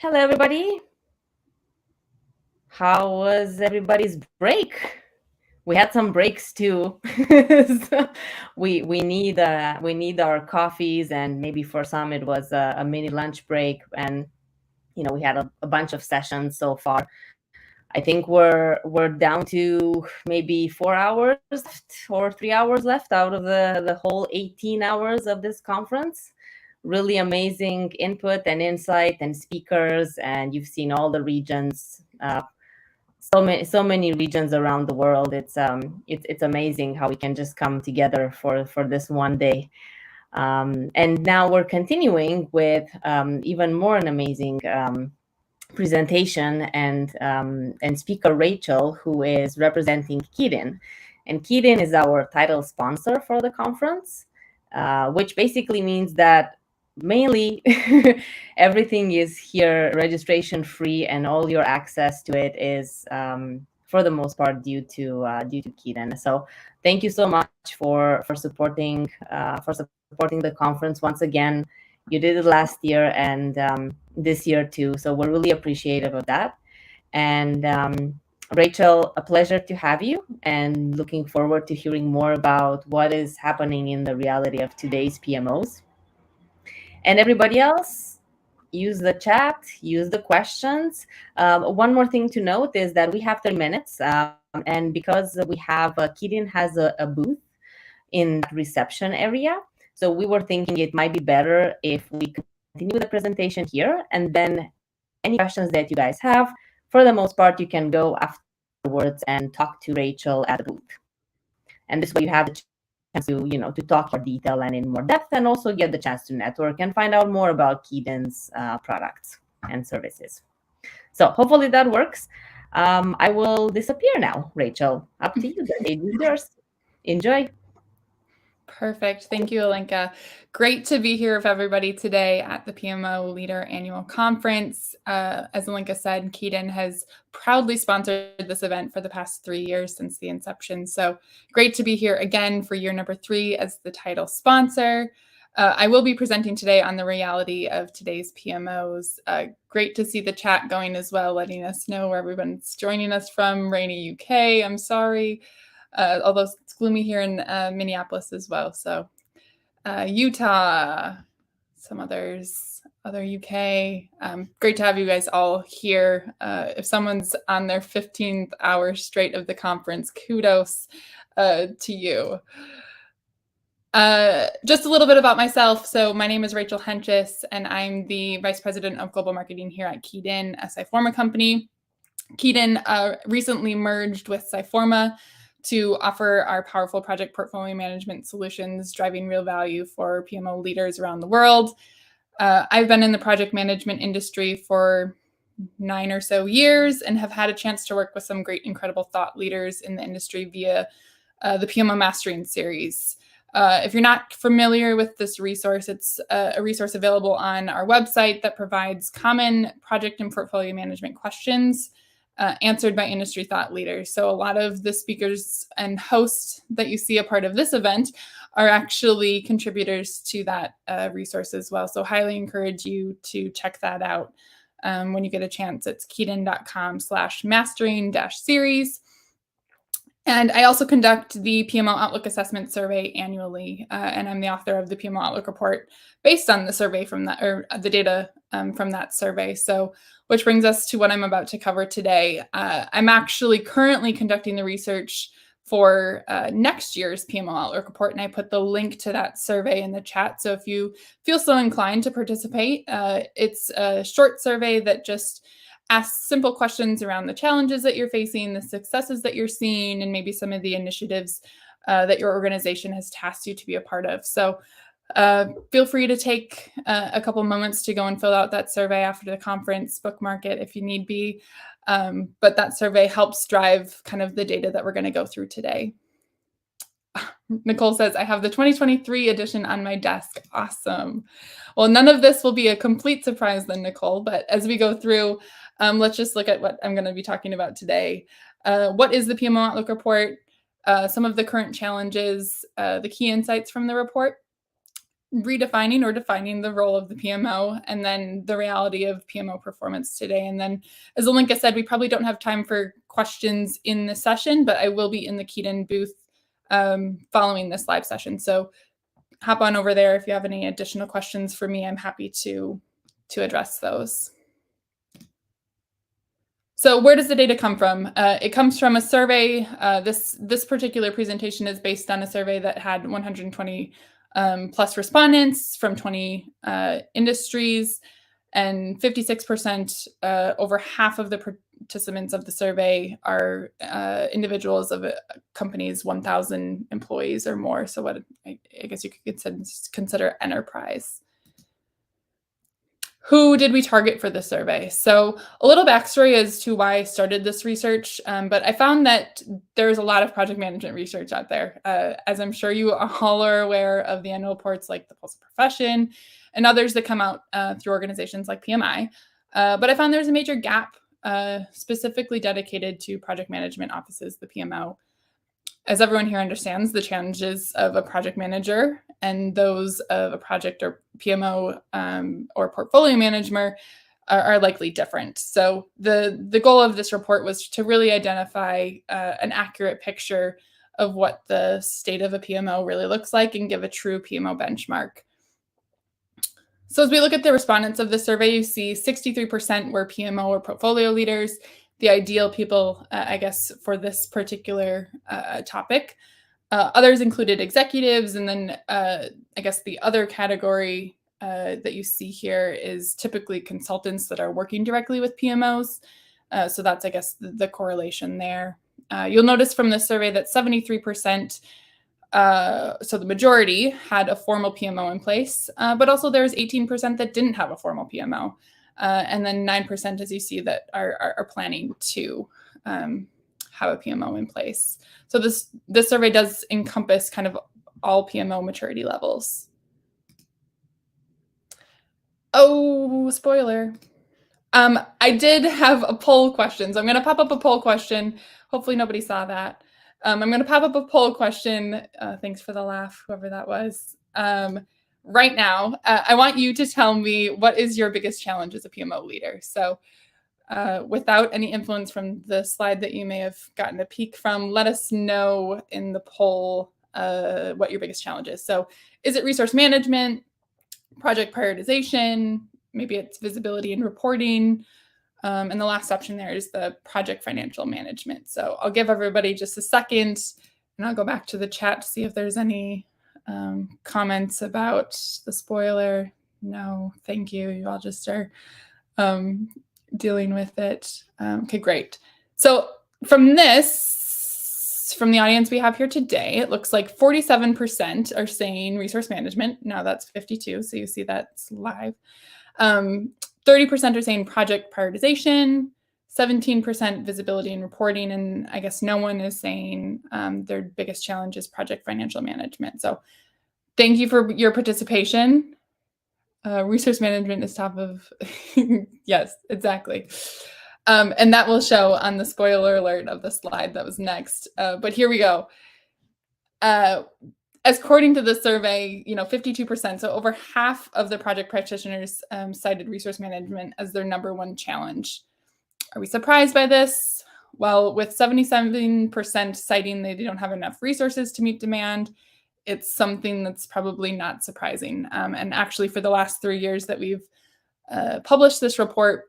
Hello, everybody. How was everybody's break? We had some breaks too. So we need our coffees, and maybe for some it was a mini lunch break. And we had a bunch of sessions so far. I think we're down to maybe 4 hours left or 3 hours left out of the whole 18 hours of this conference. Really amazing input and insight and speakers, and you've seen all the regions. So many regions around the world. It's amazing how we can just come together for this one day. And now we're continuing with even more an amazing presentation and speaker Rachel, who is representing KeyedIn. And KeyedIn is our title sponsor for the conference, which basically means that mainly everything is here registration free, and all your access to it is for the most part due to KeyedIn. So thank you so much for supporting the conference once again. You did it last year and this year too, so we're really appreciative of that. And Rachel, a pleasure to have you, and looking forward to hearing more about what is happening in the reality of today's PMOs. And everybody else, use the chat, use the questions. One more thing to note is that we have 30 minutes, and because we have KeyedIn has a booth in that reception area. So we were thinking it might be better if we continue the presentation here, and then any questions that you guys have, for the most part, you can go afterwards and talk to Rachel at the booth. And this way you have the chance to talk more detail and in more depth, and also get the chance to network and find out more about KeyedIn's products and services. So hopefully that works. I will disappear now, Rachel. Up to you. The stage is yours. Enjoy. Perfect. Thank you, Alenka. Great to be here with everybody today at the PMO Leader Annual Conference. As Alenka said, KeyedIn has proudly sponsored this event for the past 3 years since the inception. So great to be here again for year number 3 as the title sponsor. I will be presenting today on the reality of today's PMOs. Great to see the chat going as well, letting us know where everyone's joining us from. Rainy UK, I'm sorry. Although it's gloomy here in Minneapolis as well. So Utah, some others, other UK. Great to have you guys all here. If someone's on their 15th hour straight of the conference, kudos to you. Just a little bit about myself. So my name is Rachel Henches, and I'm the Vice President of Global Marketing here at KeyedIn, a Sci-Forma company. KeyedIn recently merged with Sci-Forma to offer our powerful project portfolio management solutions, driving real value for PMO leaders around the world. I've been in the project management industry for 9 or so years and have had a chance to work with some great, incredible thought leaders in the industry via the PMO Mastering Series. If you're not familiar with this resource, it's a resource available on our website that provides common project and portfolio management questions answered by industry thought leaders. So a lot of the speakers and hosts that you see a part of this event are actually contributors to that resource as well. So highly encourage you to check that out when you get a chance. It's KeyedIn.com/mastering-series. And I also conduct the PMO Outlook Assessment Survey annually, and I'm the author of the PMO Outlook Report based on the survey from that, or the data from that survey. So, which brings us to what I'm about to cover today. I'm actually currently conducting the research for next year's PMO Outlook Report, and I put the link to that survey in the chat. So if you feel so inclined to participate, it's a short survey that just ask simple questions around the challenges that you're facing, the successes that you're seeing, and maybe some of the initiatives that your organization has tasked you to be a part of. So feel free to take a couple moments to go and fill out that survey after the conference, bookmark it if you need be. But that survey helps drive kind of the data that we're going to go through today. Nicole says, I have the 2023 edition on my desk. Awesome. Well, none of this will be a complete surprise then, Nicole, but as we go through, let's just look at what I'm going to be talking about today. What is the PMO Outlook Report? Some of the current challenges, the key insights from the report, redefining or defining the role of the PMO, and then the reality of PMO performance today. And then, as Alinka said, we probably don't have time for questions in this session, but I will be in the KeyedIn booth following this live session. So hop on over there if you have any additional questions for me. I'm happy to address those. So where does the data come from? It comes from a survey. This particular presentation is based on a survey that had 120 plus respondents from 20 industries, and 56%, over half of the participants of the survey are individuals of companies 1,000 employees or more. So what I guess you could consider enterprise. Who did we target for the survey? So a little backstory as to why I started this research, but I found that there's a lot of project management research out there. As I'm sure you all are aware of the annual reports like the Pulse of Profession and others that come out through organizations like PMI. But I found there's a major gap specifically dedicated to project management offices, the PMO. As everyone here understands, the challenges of a project manager and those of a project or PMO or portfolio manager are likely different. So the goal of this report was to really identify an accurate picture of what the state of a PMO really looks like and give a true PMO benchmark. So as we look at the respondents of the survey, you see 63% were PMO or portfolio leaders, the ideal people, I guess, for this particular topic. Others included executives, and then I guess the other category that you see here is typically consultants that are working directly with PMOs. So that's, I guess, the correlation there. You'll notice from this survey that 73%, so the majority, had a formal PMO in place, but also there's 18% that didn't have a formal PMO. And then 9%, as you see, that are planning to have a PMO in place. So this survey does encompass kind of all PMO maturity levels. Oh, spoiler. I did have a poll question. So I'm going to pop up a poll question. Hopefully nobody saw that. I'm going to pop up a poll question. Thanks for the laugh, whoever that was. Right now, I want you to tell me what is your biggest challenge as a PMO leader. So without any influence from the slide that you may have gotten a peek from, let us know in the poll what your biggest challenge is. So is it resource management, project prioritization, maybe it's visibility and reporting, and the last option there is the project financial management. So I'll give everybody just a second, and I'll go back to the chat to see if there's any comments about the spoiler. No, thank you. You all just are dealing with it. Okay, great. So from the audience we have here today, it looks like 47% are saying resource management. Now that's 52, so you see that's live. 30% are saying project prioritization, 17% visibility and reporting, and I guess no one is saying their biggest challenge is project financial management. So thank you for your participation. Resource management is top of, yes, exactly. And that will show on the spoiler alert of the slide that was next. But here we go. As according to the survey, 52%, so over half of the project practitioners cited resource management as their number one challenge. Are we surprised by this? Well, with 77% citing they don't have enough resources to meet demand, it's something that's probably not surprising. And actually, for the last 3 years that we've published this report,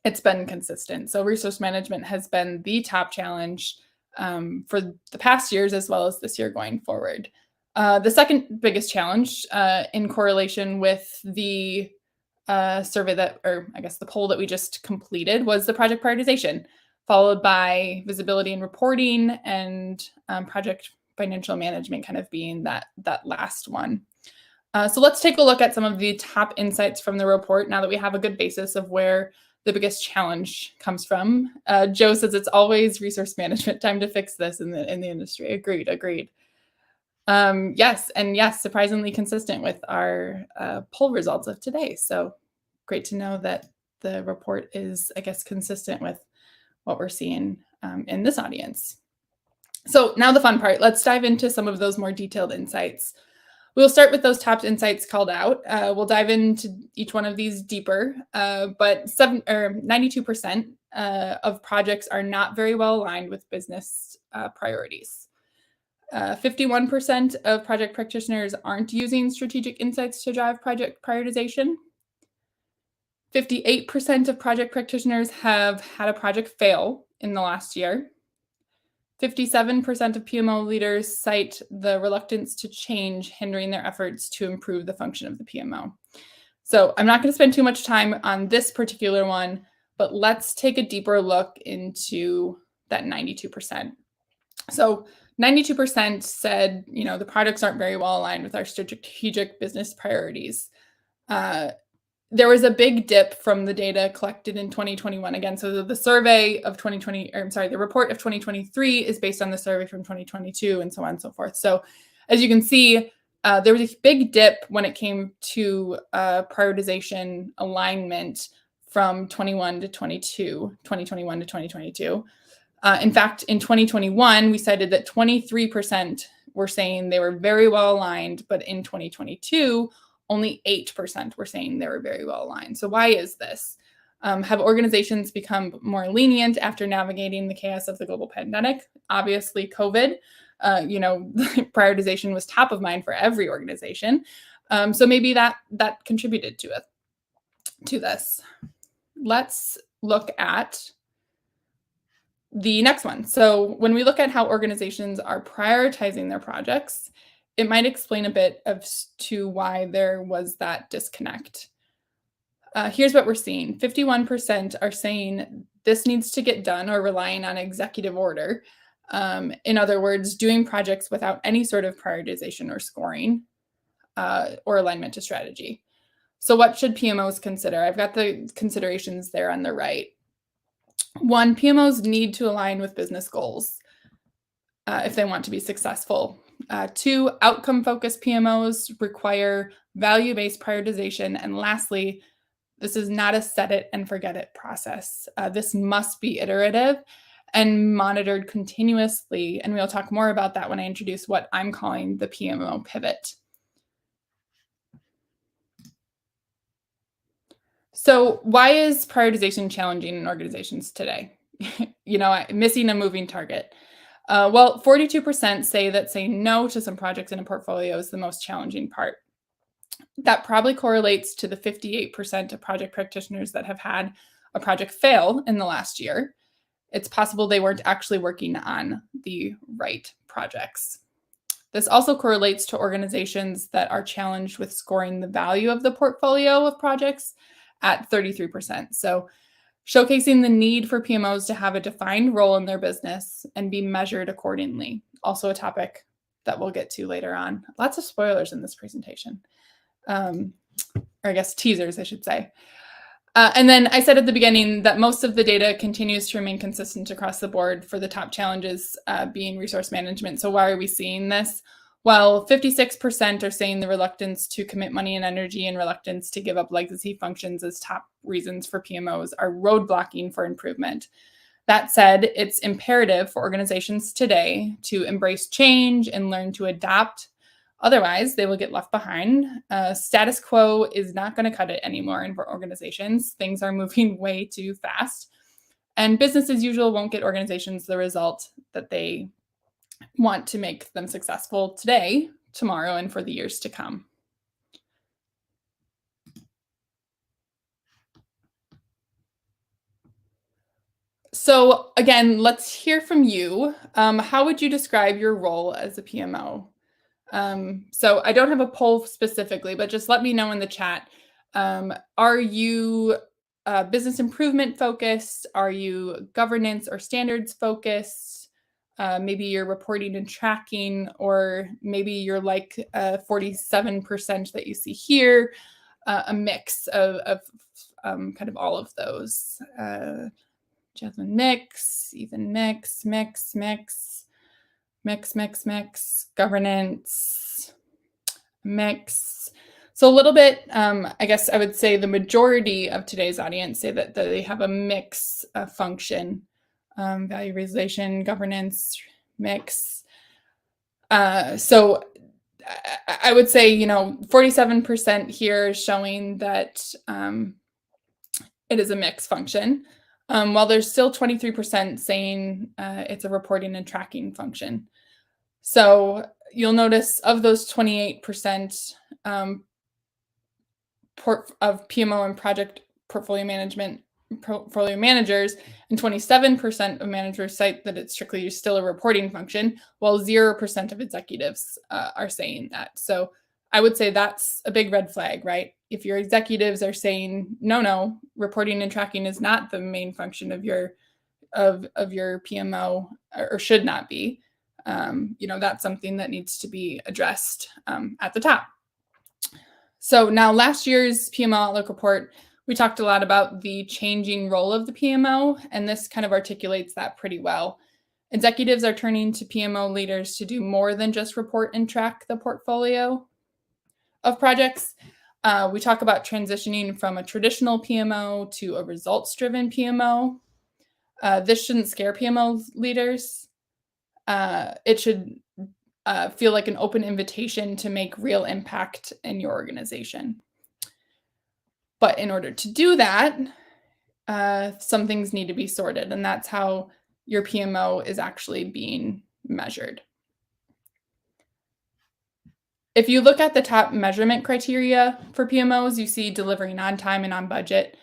it's been consistent. So resource management has been the top challenge for the past years as well as this year going forward. The second biggest challenge in correlation with the survey that, or I guess the poll that we just completed, was the project prioritization, followed by visibility and reporting, and project financial management kind of being that last one. So let's take a look at some of the top insights from the report now that we have a good basis of where the biggest challenge comes from. Joe says it's always resource management. Time to fix this in the industry. Agreed. Yes, surprisingly consistent with our poll results of today. So great to know that the report is, I guess, consistent with what we're seeing in this audience. So now the fun part. Let's dive into some of those more detailed insights. We'll start with those top insights called out. We'll dive into each one of these deeper, but 92% of projects are not very well aligned with business priorities. 51% of project practitioners aren't using strategic insights to drive project prioritization. 58% of project practitioners have had a project fail in the last year. 57% of PMO leaders cite the reluctance to change hindering their efforts to improve the function of the PMO. So I'm not going to spend too much time on this particular one, but let's take a deeper look into that 92%. So 92% said, the projects aren't very well aligned with our strategic business priorities. There was a big dip from the data collected in 2021 again. So the survey of the report of 2023 is based on the survey from 2022 and so on and so forth. So as you can see, there was a big dip when it came to prioritization alignment from 2021 to 2022. In fact, in 2021, we cited that 23% were saying they were very well aligned, but in 2022, only 8% were saying they were very well aligned. So why is this? Have organizations become more lenient after navigating the chaos of the global pandemic? Obviously, COVID, prioritization was top of mind for every organization. So maybe that contributed to this. Let's look at the next one. So when we look at how organizations are prioritizing their projects, it might explain a bit to why there was that disconnect. Here's what we're seeing. 51% are saying this needs to get done or relying on executive order. In other words, doing projects without any sort of prioritization or scoring or alignment to strategy. So what should PMOs consider? I've got the considerations there on the right. 1, PMOs need to align with business goals if they want to be successful. 2, outcome-focused PMOs require value-based prioritization. And lastly, this is not a set it and forget it process. This must be iterative and monitored continuously. And we'll talk more about that when I introduce what I'm calling the PMO pivot. So why is prioritization challenging in organizations today? Missing a moving target. Well, 42% say that saying no to some projects in a portfolio is the most challenging part. That probably correlates to the 58% of project practitioners that have had a project fail in the last year. It's possible they weren't actually working on the right projects. This also correlates to organizations that are challenged with scoring the value of the portfolio of projects at 33%. So showcasing the need for PMOs to have a defined role in their business and be measured accordingly. Also a topic that we'll get to later on. Lots of spoilers in this presentation. Or I guess teasers, I should say. And then I said at the beginning that most of the data continues to remain consistent across the board for the top challenges being resource management. So why are we seeing this? Well, 56% are saying the reluctance to commit money and energy and reluctance to give up legacy functions as top reasons for PMOs are roadblocking for improvement. That said, it's imperative for organizations today to embrace change and learn to adapt. Otherwise, they will get left behind. Status quo is not going to cut it anymore for organizations. Things are moving way too fast. And business as usual won't get organizations the result that they want to make them successful today, tomorrow, and for the years to come. So again, let's hear from you. How would you describe your role as a PMO? So I don't have a poll specifically, but just let me know in the chat. Are you business improvement focused? Are you governance or standards focused? Maybe you're reporting and tracking, or maybe you're like 47% that you see here, a mix of kind of all of those. Jasmine mix, Ethan mix, governance mix. So a little bit, I guess I would say the majority of today's audience say that they have a mix function. Value realization, governance, mix. So I would say, 47% here is showing that it is a mixed function, while there's still 23% saying it's a reporting and tracking function. So you'll notice of those 28% of PMO and project portfolio managers, and 27% of managers cite that it's strictly still a reporting function, while 0% of executives are saying that. So I would say that's a big red flag, right? If your executives are saying, no, reporting and tracking is not the main function of your PMO, or should not be, that's something that needs to be addressed at the top. So now last year's PMO Outlook report, we talked a lot about the changing role of the PMO, and this kind of articulates that pretty well. Executives are turning to PMO leaders to do more than just report and track the portfolio of projects. We talk about transitioning from a traditional PMO to a results-driven PMO. This shouldn't scare PMO leaders. It should feel like an open invitation to make real impact in your organization. But in order to do that, some things need to be sorted, and that's how your PMO is actually being measured. If you look at the top measurement criteria for PMOs, you see delivering on time and on budget.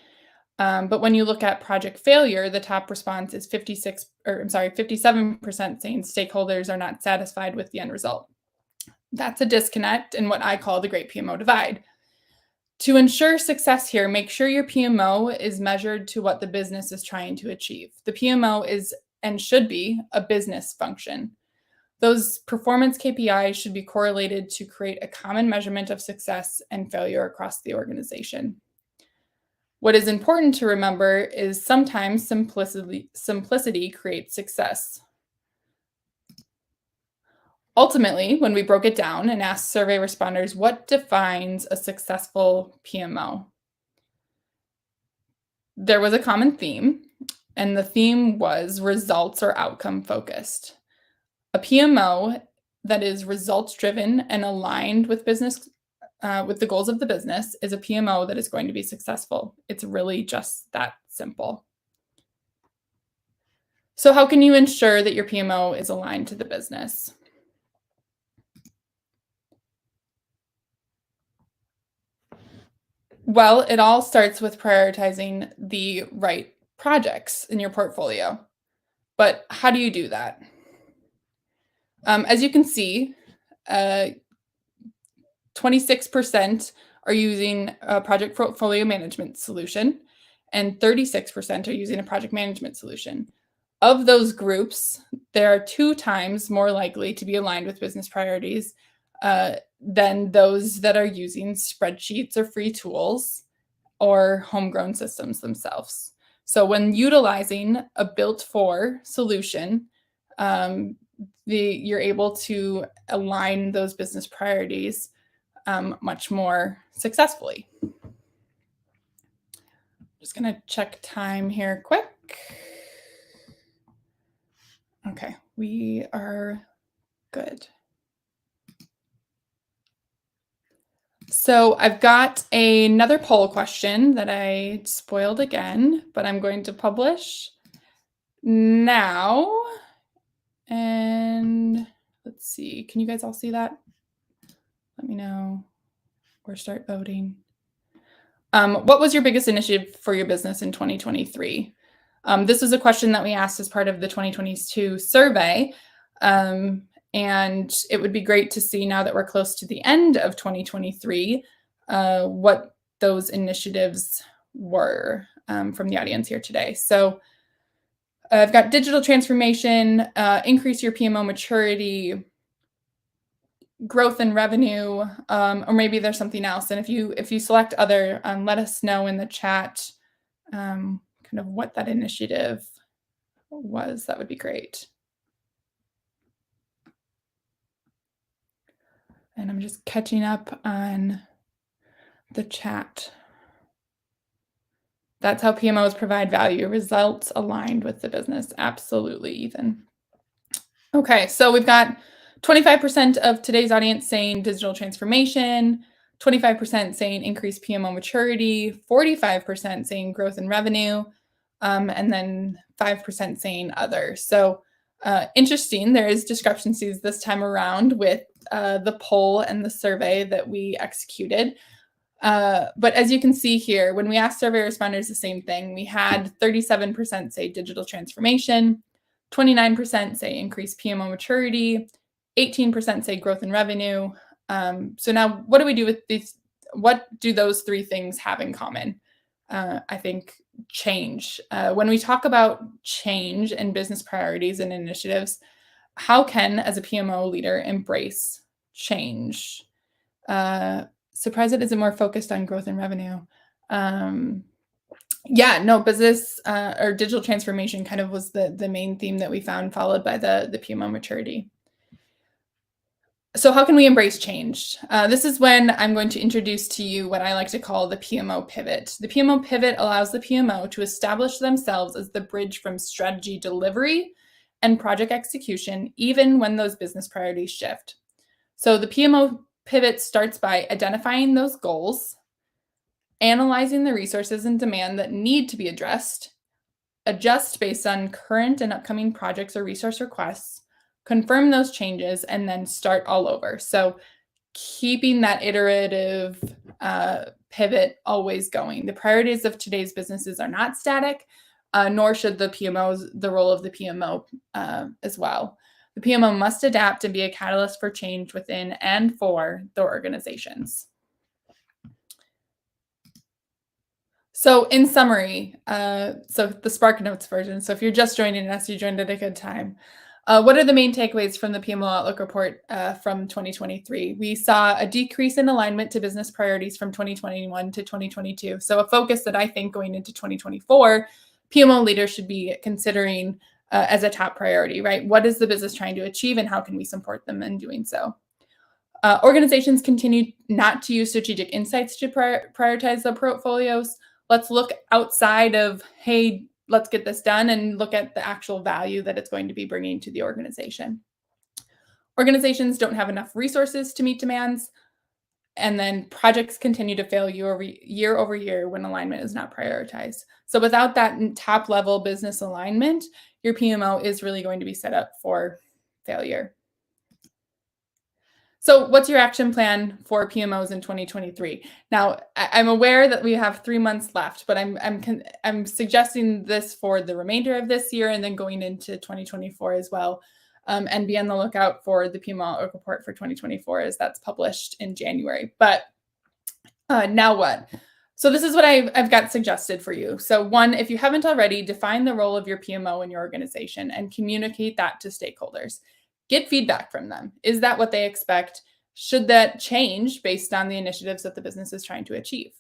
But when you look at project failure, the top response is 57% saying stakeholders are not satisfied with the end result. That's a disconnect in what I call the Great PMO Divide. To ensure success here, make sure your PMO is measured to what the business is trying to achieve. The PMO is and should be a business function. Those performance KPIs should be correlated to create a common measurement of success and failure across the organization. What is important to remember is sometimes simplicity creates success. Ultimately, when we broke it down and asked survey responders what defines a successful PMO, there was a common theme, and the theme was results or outcome focused. A PMO that is results driven and aligned with business, with the goals of the business, is a PMO that is going to be successful. It's really just that simple. So how can you ensure that your PMO is aligned to the business? Well, it all starts with prioritizing the right projects in your portfolio. But how do you do that? As you can see, 26% are using a project portfolio management solution, and 36% are using a project management solution. Of those groups, there are 2 times more likely to be aligned with business priorities than those that are using spreadsheets or free tools or homegrown systems themselves. So when utilizing a built-for solution, you're able to align those business priorities much more successfully. Just going to check time here quick. Okay, we are good. So I've got another poll question that I spoiled again, but I'm going to publish now. And let's see, can you guys all see that? Let me know or start voting. What was your biggest initiative for your business in 2023? This was a question that we asked as part of the 2022 survey. And it would be great to see, now that we're close to the end of 2023, what those initiatives were from the audience here today. So I've got digital transformation, increase your PMO maturity, growth in revenue, or maybe there's something else. And if you select other, let us know in the chat kind of what that initiative was. That would be great. And I'm just catching up on the chat. That's how PMOs provide value, results aligned with the business. Absolutely, Ethan. Okay, so we've got 25% of today's audience saying digital transformation, 25% saying increased PMO maturity, 45% saying growth in revenue, and then 5% saying other. So interesting, there is discrepancies this time around with the poll and the survey that we executed. But as you can see here, when we asked survey responders the same thing, we had 37% say digital transformation, 29% say increased PMO maturity, 18% say growth in revenue. So now what do we do with these? What do those three things have in common? I think change. When we talk about change and business priorities and initiatives, how can, as a PMO leader, embrace change? Surprised it isn't more focused on growth and revenue. Business or digital transformation kind of was the main theme that we found, followed by the PMO maturity. So how can we embrace change? This is when I'm going to introduce to you what I like to call the PMO pivot. The PMO pivot allows the PMO to establish themselves as the bridge from strategy delivery and project execution, even when those business priorities shift. So the PMO pivot starts by identifying those goals, analyzing the resources and demand that need to be addressed, adjust based on current and upcoming projects or resource requests, confirm those changes, and then start all over. So keeping that iterative pivot always going. The priorities of today's businesses are not static, nor should the role of the PMO as well. The PMO must adapt and be a catalyst for change within and for their organizations. So in summary, so the Spark Notes version, so if you're just joining us, you joined at a good time. What are the main takeaways from the PMO Outlook report from 2023? We saw a decrease in alignment to business priorities from 2021 to 2022. So a focus that I think going into 2024, PMO leaders should be considering as a top priority, right? What is the business trying to achieve and how can we support them in doing so? Organizations continue not to use strategic insights to prioritize their portfolios. Let's look outside of, hey, let's get this done, and look at the actual value that it's going to be bringing to the organization. Organizations don't have enough resources to meet demands, and then projects continue to fail year over year when alignment is not prioritized. So without that top level business alignment, your PMO is really going to be set up for failure. So what's your action plan for PMOs in 2023? Now, I'm aware that we have 3 months left, but I'm suggesting this for the remainder of this year and then going into 2024 as well. And be on the lookout for the PMO Outlook report for 2024 as that's published in January. But now what? So this is what I've got suggested for you. So one, if you haven't already, define the role of your PMO in your organization and communicate that to stakeholders. Get feedback from them. Is that what they expect? Should that change based on the initiatives that the business is trying to achieve?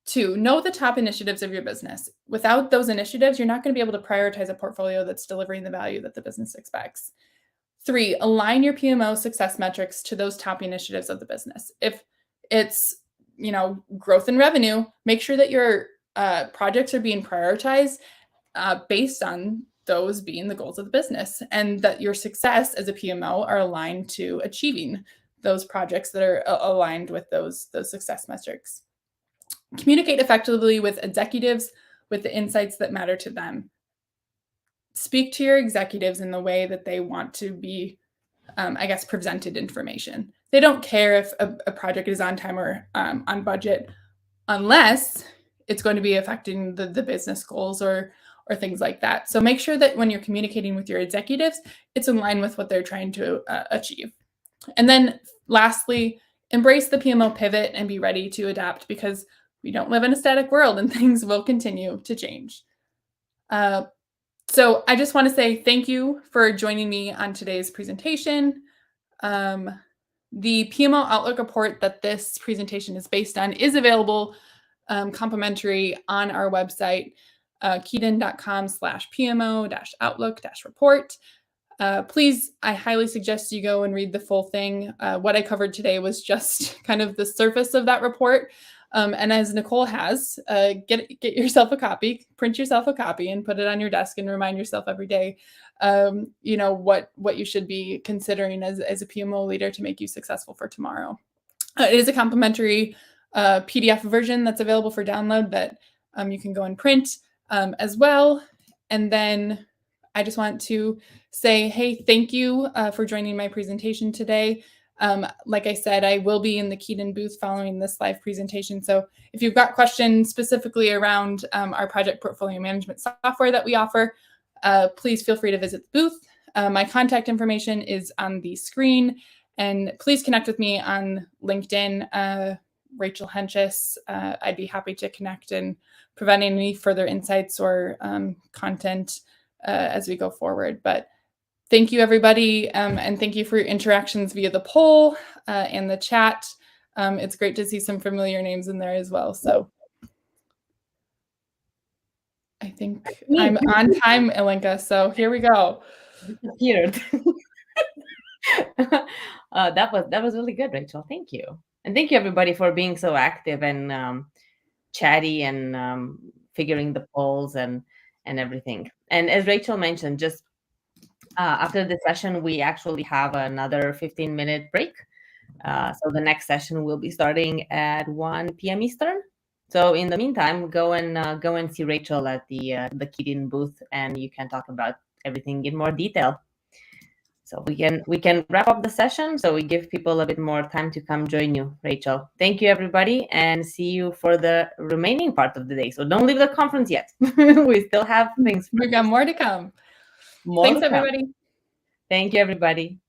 2, know the top initiatives of your business. Without those initiatives, you're not going to be able to prioritize a portfolio that's delivering the value that the business expects. 3, align your PMO success metrics to those top initiatives of the business. If it's, growth in revenue, make sure that your projects are being prioritized based on those being the goals of the business, and that your success as a PMO are aligned to achieving those projects that are aligned with those success metrics. Communicate effectively with executives with the insights that matter to them. Speak to your executives in the way that they want to be, presented information. They don't care if a project is on time or on budget, unless it's going to be affecting the business goals or things like that. So make sure that when you're communicating with your executives, it's in line with what they're trying to achieve. And then lastly, embrace the PMO pivot and be ready to adapt, because we don't live in a static world and things will continue to change. So I just want to say thank you for joining me on today's presentation. The PMO Outlook report that this presentation is based on is available complimentary on our website, KeyedIn.com/PMO-Outlook-report. Please, I highly suggest you go and read the full thing. What I covered today was just kind of the surface of that report. And as Nicole has, get yourself a copy, print yourself a copy, and put it on your desk, and remind yourself every day, what you should be considering as a PMO leader to make you successful for tomorrow. It is a complimentary PDF version that's available for download that you can go and print as well. And then I just want to say, hey, thank you for joining my presentation today. Like I said, I will be in the KeyedIn booth following this live presentation. So if you've got questions specifically around our project portfolio management software that we offer, please feel free to visit the booth. My contact information is on the screen, and please connect with me on LinkedIn, Rachel Henches. I'd be happy to connect and provide any further insights or content as we go forward. But thank you, everybody, and thank you for your interactions via the poll and the chat. It's great to see some familiar names in there as well. So I think I'm on time, Ilinka, so here we go. Disappeared. That was really good, Rachel. Thank you. And thank you, everybody, for being so active and chatty and figuring the polls and everything. And as Rachel mentioned, just after the session, we actually have another 15-minute break. So the next session will be starting at 1 p.m. Eastern. So in the meantime, go and see Rachel at the KeyedIn booth, and you can talk about everything in more detail. So we can wrap up the session, so we give people a bit more time to come join you, Rachel. Thank you, everybody, and see you for the remaining part of the day. So don't leave the conference yet. We still have things. We've got more to come. Thanks, everybody. Thank you, everybody.